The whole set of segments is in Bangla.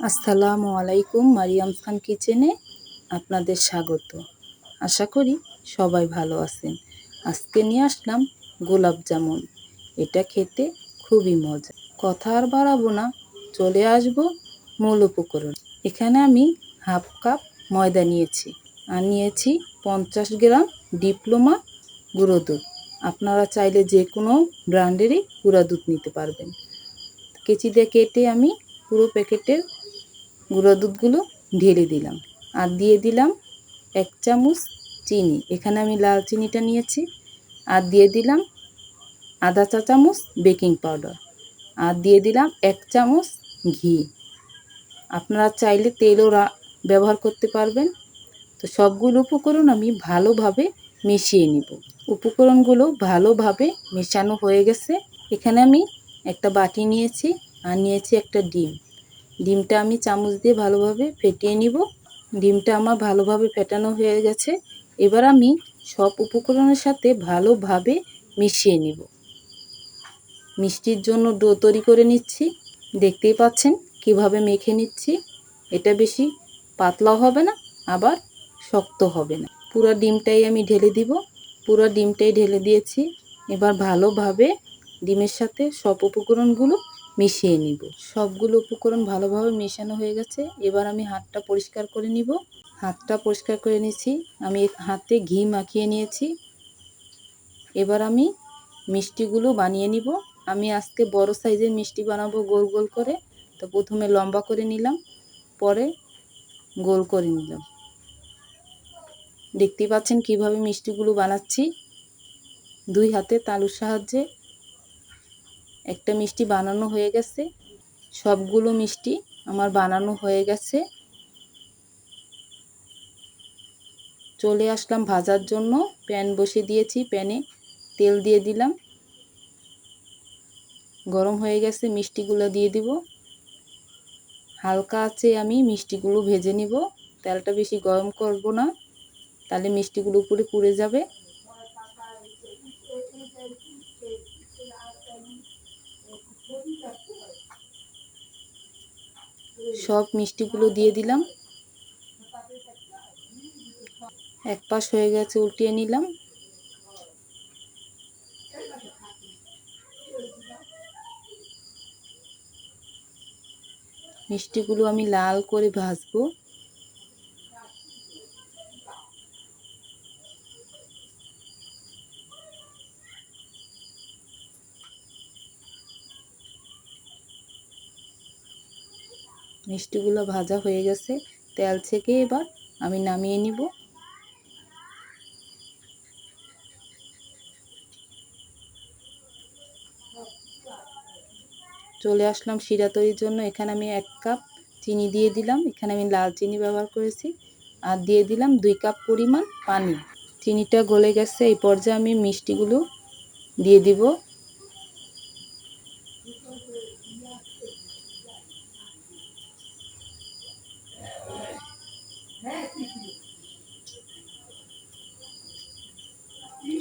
আসসালামু আলাইকুম, মারিয়াম খান কিচেনে আপনাদের স্বাগত। আশা করি সবাই ভালো আছেন। আজকে নিয়ে আসলাম গোলাপ জামুন। এটা খেতে খুবই মজা। কথা আর বাড়াবো না, চলে আসব মূল উপকরণ। এখানে আমি হাফ কাপ ময়দা নিয়েছি আর নিয়েছি 50 গ্রাম ডিপ্লোমা গুঁড়ো দুধ। আপনারা চাইলে যে কোনো ব্র্যান্ডেরই গুঁড়া দুধ নিতে পারবেন। কেচি দিয়ে কেটে আমি পুরো প্যাকেটের গুঁড়ো দুধগুলো ঢেলে দিলাম আর দিয়ে দিলাম 1 চামচ চিনি। এখানে আমি লাল চিনিটা নিয়েছি। আর দিয়ে দিলাম আধা চা চামচ বেকিং পাউডার আর দিয়ে দিলাম 1 চামচ ঘি। আপনারা চাইলে তেলও ব্যবহার করতে পারবেন। তো সবগুলো উপকরণ আমি ভালোভাবে মিশিয়ে নিব। উপকরণগুলো ভালোভাবে মেশানো হয়ে গেছে। এখানে আমি একটা বাটি নিয়েছি আর নিয়েছি একটা ডিম। ডিমটা আমি চামচ দিয়ে ভালোভাবে ফেটিয়ে নিব। ডিমটা আমার ভালোভাবে ফেটানো হয়ে গেছে। এবার আমি সব উপকরণের সাথে ভালোভাবে মিশিয়ে নিব। মিষ্টির জন্য ডো তৈরি করে নিচ্ছি। দেখতেই পাচ্ছেন কিভাবে মেখে নিচ্ছি। এটা বেশি পাতলাও হবে না, আবার শক্ত হবে না। পুরো ডিমটাই আমি ঢেলে দিব। পুরো ডিমটাই ঢেলে দিয়েছি। এবার ভালোভাবে ডিমের সাথে সব উপকরণগুলো মিশিয়ে নিব। সবগুলো উপকরণ ভালোভাবে মেশানো হয়ে গেছে। এবার আমি হাতটা পরিষ্কার করে নিব। হাতটা পরিষ্কার করে নিয়েছি। আমি হাতে ঘি মাখিয়ে নিয়েছি। এবার আমি মিষ্টিগুলো বানিয়ে নিব। আমি আজকে বড় সাইজের মিষ্টি বানাবো গোল গোল করে। তো প্রথমে লম্বা করে নিলাম, পরে গোল করে নিলাম। দেখতেই পাচ্ছেন কিভাবে মিষ্টিগুলো বানাচ্ছি। 2 হাতে তালুর সাহায্যে একটা মিষ্টি বানানো হয়ে গেছে। সবগুলো মিষ্টি আমার বানানো হয়ে গেছে। চলে আসলাম ভাজার জন্য। প্যান বসিয়ে দিয়েছি। প্যানে তেল দিয়ে দিলাম। গরম হয়ে গেছে, মিষ্টিগুলো দিয়ে দিব। হালকা আঁচে আমি মিষ্টিগুলো ভেজে নিব। তেলটা বেশি গরম করব না, তাহলে মিষ্টিগুলো উপরে পুড়ে যাবে। সব মিষ্টিগুলো দিয়ে দিলাম। এক পাশ হয়ে গেছে, উল্টিয়ে নিলাম। মিষ্টিগুলো আমি লাল করে ভাজবো। মিষ্টিগুলো ভাজা হয়ে গেছে। তেল থেকে এবার আমি নামিয়ে নিব। চলে আসলাম শিরা তৈরির জন্য। এখানে আমি 1 কাপ চিনি দিয়ে দিলাম। এখানে আমি লাল চিনি ব্যবহার করেছি। আর দিয়ে দিলাম 2 কাপ পরিমাণ পানি। চিনিটা গলে গেছে। এই পর্যায়ে আমি মিষ্টিগুলো দিয়ে দিব।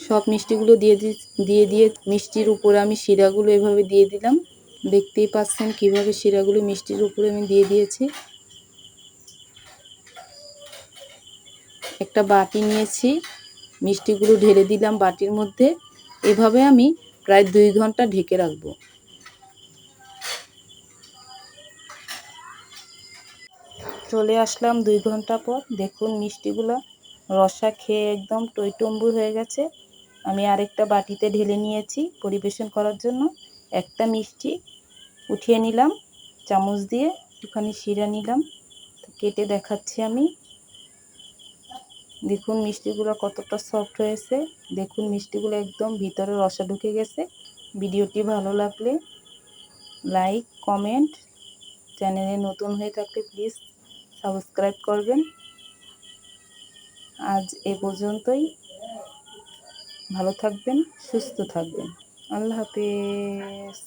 সব মিষ্টিগুলো দিয়ে মিষ্টির উপরে আমি শিরাগুলো এভাবে দিয়ে দিলাম। দেখতেই পাচ্ছেন কিভাবে শিরাগুলো মিষ্টির উপরে আমি দিয়ে দিয়েছি। একটা বাটি নিয়েছি, মিষ্টিগুলো ঢেলে দিলাম বাটির মধ্যে। এভাবে আমি প্রায় 2 ঘন্টা ঢেকে রাখবো। চলে আসলাম 2 ঘন্টা পর। দেখুন মিষ্টিগুলো রসা খেয়ে একদম টইটম্বুর হয়ে গেছে। আমি আরেকটা বাটিতে ঢেলে নিয়েছি পরিবেশন করার জন্য। একটা মিষ্টি উঠিয়ে নিলাম চামচ দিয়ে, একটুখানি শিরা নিলাম, কেটে দেখাচ্ছি আমি। দেখুন মিষ্টিগুলো কতটা সফট হয়েছে। দেখুন মিষ্টিগুলো একদম ভিতরে রসা ঢুকে গেছে। ভিডিওটি ভালো লাগলে লাইক, কমেন্ট, চ্যানেলে নতুন হয়ে থাকলে প্লিজ সাবস্ক্রাইব করবেন। আজ এ পর্যন্তই। ভালো থাকবেন, সুস্থ থাকবেন। আল্লাহ হাফেজ।